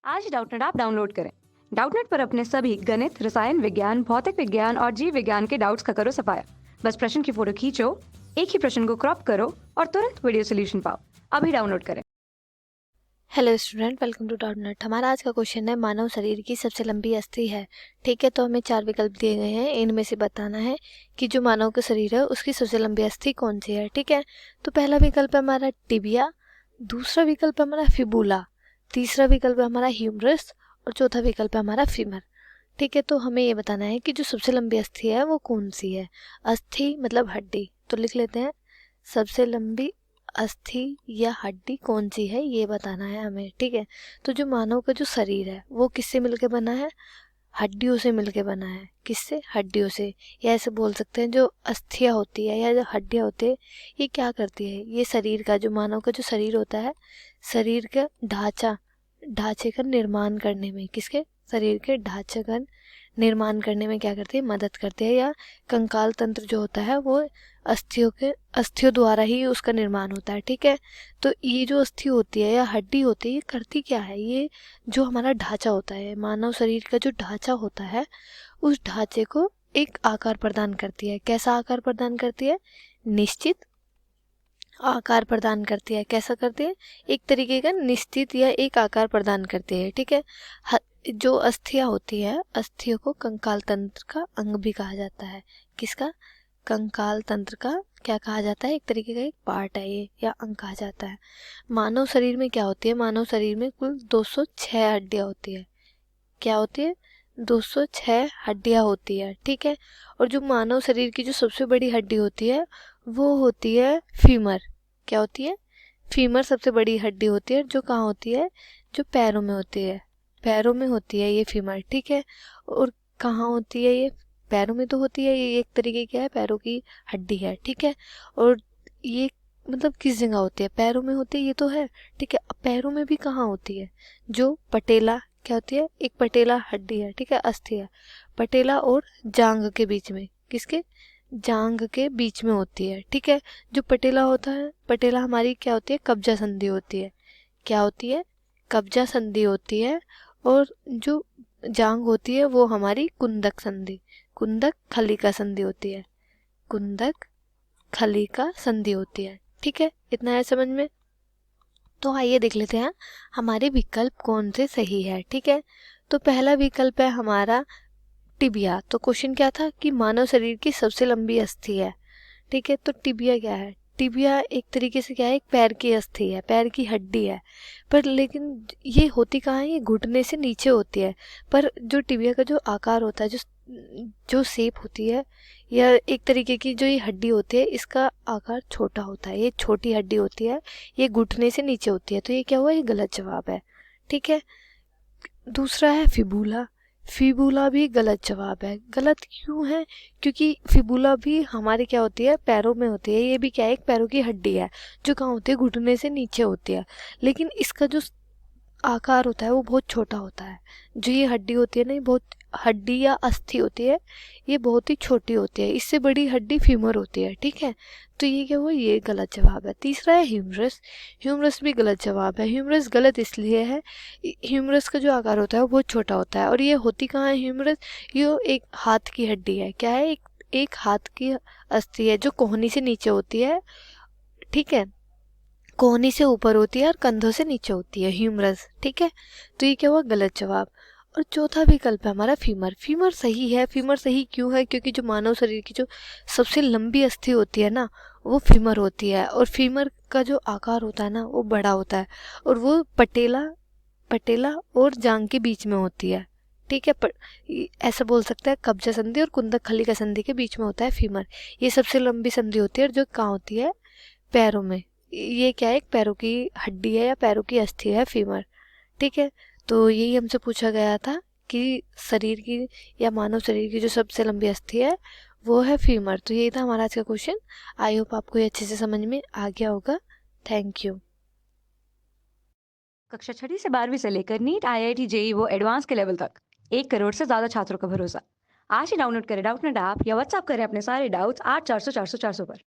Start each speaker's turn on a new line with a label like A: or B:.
A: आज ही Doubtnut app download करें। Doubtnut पर अपने सभी गणित, रसायन विज्ञान, भौतिक विज्ञान और जीव विज्ञान के डाउट्स का करो सफाया। बस प्रश्न की फोटो खींचो, एक ही प्रश्न को क्रॉप करो और तुरंत वीडियो सोल्यूशन पाओ। अभी डाउनलोड करें।
B: Hello student, welcome to DotNet. हमारा आज का क्वेश्चन है मानव शरीर की सबसे लंबी अस्थि है। ठीक है, तो हमें 4 विकल्प दिए गए हैं, इनमें से बताना है कि जो मानव का शरीर है उसकी सबसे लंबी अस्थि कौन सी है। ठीक है, तो पहला विकल्प है हमारा टिबिया, दूसरा विकल्प है हमारा फिबुला, तीसरा विकल्प है हमारा ह्यूमरस और चौथा विकल्प है हमारा फीमर। ठीक है, तो हमें ये बताना है कि जो सबसे लंबी अस्थि है वो कौन सी है। अस्थि मतलब हड्डी, तो लिख लेते हैं सबसे लंबी अस्थि या हड्डी कौन सी है, ये बताना है हमें। ठीक है, तो जो मानव का जो शरीर है वो किससे मिलके बना है, हड्डियों से मिलके बना है। किससे, हड्डियों से। या ऐसे बोल सकते हैं जो अस्थियां होती है या जो हड्डियां होती है ये क्या करती है, ये शरीर का, जो मानव का जो शरीर होता है, शरीर का ढांचे का निर्माण करने में, किसके, शरीर के ढांचे का निर्माण करने में क्या करती है, मदद करती है। या कंकाल तंत्र जो होता है वो अस्थियों द्वारा ही उसका निर्माण होता है। ठीक है, तो ये जो अस्थि होती है या हड्डी होती है ये करती क्या है, ये जो हमारा ढांचा होता है, मानव शरीर का जो ढांचा होता है उस ढांचे को एक आकार प्रदान करती है। कैसा आकार प्रदान करती है, निश्चित आकार प्रदान करती है। कैसा करती है, एक तरीके का निश्चित या एक आकार प्रदान करती है। ठीक है, जो अस्थियां होती है, अस्थियों को कंकाल तंत्र का अंग भी कहा जाता है। किसका, कंकाल तंत्र का क्या कहा जाता है, एक तरीके का एक पार्ट है ये, या अंग कहा जाता है। मानव शरीर में क्या होती है, मानव शरीर में कुल 206 हड्डियां होती है। क्या होती है, 206 हड्डियां होती है। ठीक है, और जो मानव शरीर की जो सबसे बड़ी हड्डी होती है वो होती है फीमर। क्या होती है, फीमर सबसे बड़ी हड्डी होती है, जो कहाँ होती है, जो पैरों में होती है। पैरों में होती है ये फीमर। ठीक है, और कहाँ होती है ये, पैरों में तो होती है, ये एक तरीके क्या है, पैरों की हड्डी है। ठीक है, और ये मतलब किस जगह होती है, पैरों में होती है ये तो है। ठीक है, अब पैरों में भी कहाँ होती है, जो पटेला, क्या होती है, एक पटेला हड्डी है। ठीक है, अस्थि है, पटेला और जांघ के बीच में, किसके, जांघ के बीच में होती है। ठीक है, जो पटेला होता है, पटेला हमारी क्या होती है, कब्जा संधि होती है। क्या होती है, कब्जा संधि होती है। और जो जांघ होती है वो हमारी कुंदक संधि, कुंदक खलिका संधि होती है, कुंदक खलिका संधि होती है। ठीक है, इतना है समझ में। तो आइए देख लेते हैं हमारे विकल्प कौन से सही है। ठीक है, तो पहला विकल्प है हमारा टिबिया। तो क्वेश्चन क्या था कि मानव शरीर की सबसे लंबी अस्थि है। ठीक है, तो टिबिया क्या है, टिबिया एक तरीके से क्या है, एक पैर की अस्थि है, पैर की हड्डी है। पर लेकिन ये होती कहाँ है, ये घुटने से नीचे होती है। पर जो टिबिया का जो आकार होता है, जो जो शेप होती है, या एक तरीके की जो ये हड्डी होती है इसका आकार छोटा होता है, ये छोटी हड्डी होती है, ये घुटने से नीचे होती है। तो ये क्या हुआ, ये गलत जवाब है। ठीक है, दूसरा है फिबूला, फिबुला भी गलत जवाब है। गलत क्यों है, क्योंकि फिबुला भी हमारे क्या होती है, पैरों में होती है। ये भी क्या है, एक पैरों की हड्डी है, जो कहाँ होती है, घुटने से नीचे होती है। लेकिन इसका जो आकार होता है वो बहुत छोटा होता है। जो ये हड्डी होती है ना, ये बहुत, हड्डी या अस्थि होती है, ये बहुत ही छोटी होती है। इससे बड़ी हड्डी फीमर होती है। ठीक है, तो ये क्या हुआ, ये गलत जवाब है। तीसरा है ह्यूमरस, ह्यूमरस भी गलत जवाब है। ह्यूमरस गलत इसलिए है, ह्यूमरस का जो आकार होता है वो बहुत छोटा होता है। और ये होती कहाँ है ह्यूमरस, ये एक हाथ की हड्डी है। क्या है, एक हाथ की अस्थि है, जो कोहनी से नीचे होती है। ठीक है, कोहनी से ऊपर होती है और कंधों से नीचे होती है ह्यूमरस। ठीक है, तो ये क्या हुआ, गलत जवाब। और चौथा विकल्प है हमारा फीमर। फीमर सही है। फीमर सही क्यों है, क्योंकि जो मानव शरीर की जो सबसे लंबी अस्थि होती है ना वो फीमर होती है। और फीमर का जो आकार होता है ना वो बड़ा होता है, और वो पटेला पटेला और जांग के बीच में होती है। ठीक है, ऐसा बोल सकते हैं कब्जा संधि और कुंदक खलिका संधि के बीच में होता है फीमर। ये सबसे लंबी संधि होती है, और जो कहाँ होती है, पैरों में। ये क्या है, एक पैरों की हड्डी है या पैरों की अस्थि है फीमर। ठीक है, तो यही हमसे पूछा गया था कि शरीर की या मानव शरीर की जो सबसे लंबी अस्थि है वो है फीमर। तो यही था हमारा आज का क्वेश्चन। आई होप आपको ये अच्छे से समझ में आ गया होगा। Thank you.
A: कक्षा 6 से 12वीं से लेकर नीट, IIT, JEE वो एडवांस के लेवल तक 1 करोड़ से ज्यादा छात्रों का भरोसा। आज ही डाउनलोड करें डाउटनेट ऐप या व्हाट्सएप करें अपने सारे डाउट्स 8400 400 400 पर।